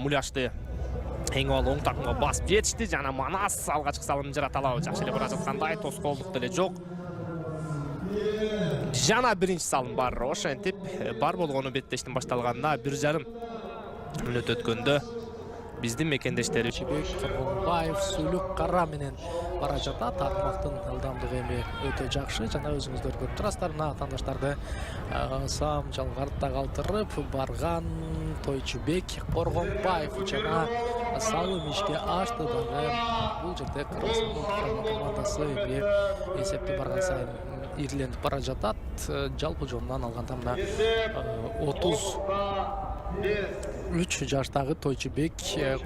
Муляшты эң авал оң такымга басып жетишти. Жана Манас алгачкы салым жарата алабы. Жакшы эле бара жаткандай, тоскоолдук деле жок. Жана биринчи салым бар. Ошентип бар болгону беттештин башталганына 1,5 мүнөт өткөндө биздин мекендештери Тургунбаев Сүлүк Кара менен бара жатат. Тармактын ылдамдыгы эми өтө жакшы. Жана өзүңүздөр көрүп турасыздар, мына атандаштарды сам жалгарда калтырып барган Тойчубек Коргонбаев жана салым ишке ашты дагы. Бул жерде Кыргызстан командасы эми эсепти барган сайын ирленип бара жатат. Жалпы жонунан алганда мына 33 жаштагы Тойчубек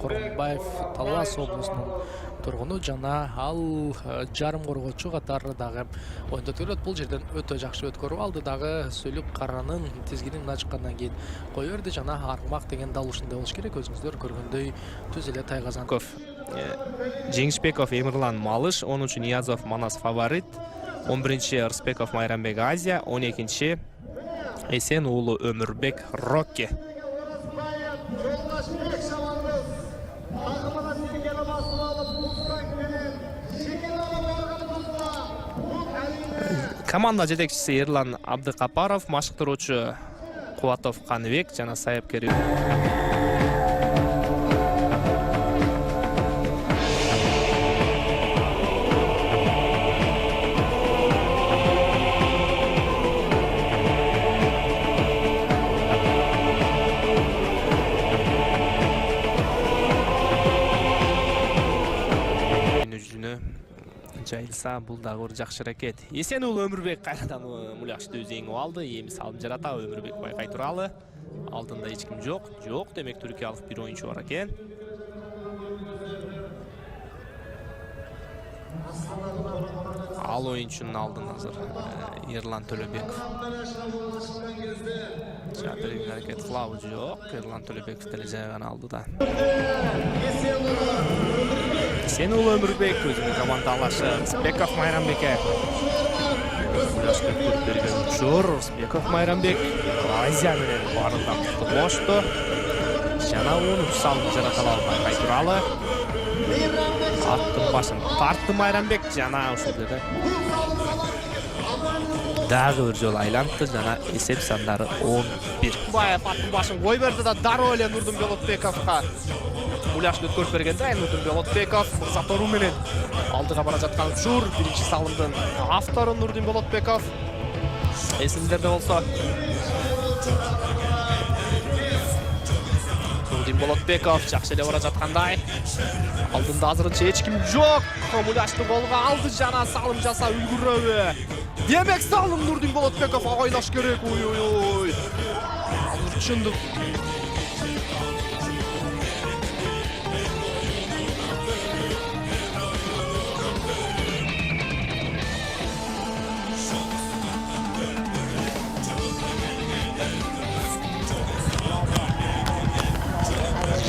Коргонбаев Талас облусунун тургуну жана ал жарым коргоочу катары дагы оюнда төрөт. Бул жерден өтө жакшы өткөрүп алды дагы. Сүлүк Каранын тизгинин мына чыккандан кийин кое берди жана аргымак деген дал ушундай болуш керек. Өзүңүздөр көргөндөй түз эле Тайгазанов, Жеңишбеков Эмирлан Малыш, 10-чу Ниязов Манас фаворит, 11-чи Ырысбеков Майрамбек Азия, 12-чи Эсен уулу Өмүрбек Рокки. Команда жетекчиси Эрлан Абдыкапаров, машыктыруучу Кубатов Каныбек жана сайыпкер жайылса, бул дагы бир жакшы аракет. Эсен уулу Өмүрбек кайрадан Муляшты өзеңип алды. Эми салым жарата, Өмүрбек байкай туралы. Алдында эч ким жок. Жок, демек түркиялык бир оюнчу бар экен. Ал оюнчунун алдын азыр Эрлан Төлөбеков. Жапырын аракет кылабы жок. Эрлан Төлөбеков деле жайган алды да. Эсен уулу Өмүрбек өзүнүн командалашы Ырысбеков Майрамбекке. Муляшты көрүп берген учур. Ырысбеков Майрамбек Азия менен барылдан туттуктошто. Жана 10 салым жарата алып байкай туралы. Аттын башын тартты Майрамбек жана ушул жерде дагы бир жолу айлантты жана эсеп сандары 11. Баев аттын башын кой берди да дароо эле Нурдун Болотбековго Муляшты өткөрүп бергенде Нурдун Болотбеков мырза тору менен алдыга бара жаткан учур. Биринчи салымдын автору Нурдун Болотбеков. Эсиңдерде болсо Нурдун Болотбеков жакшы эле бара жаткандай. Алдында азырынча эч ким жок. Муляшты голго алды жана салым жаса үлгүрөбү. Демек салым Нурдун Болотбеков агайлаш керек. Ой. Азыр чындык.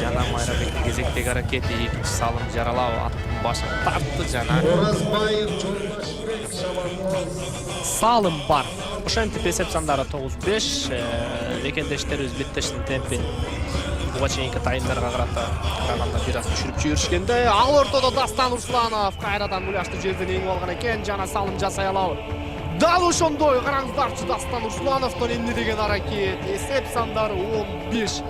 Жана Майрамбектин кезектеги аракети экинчи салым жаралап аттын башын тартты жана салым бар. Ошентип эсеп сандары 9-5. Мекендештерибиз беттештин темпин буга чейинки тайымдарга караганда бир аз түшүрүп жиберишкенде, ал ортодо Дастан Русланов кайрадан Муляшты жерден эңип алган экен жана салым жасай алабы. Дал ошондой караңыздарчы, Дастан Руслановдон эмне деген аракет. Эсеп сандары 15.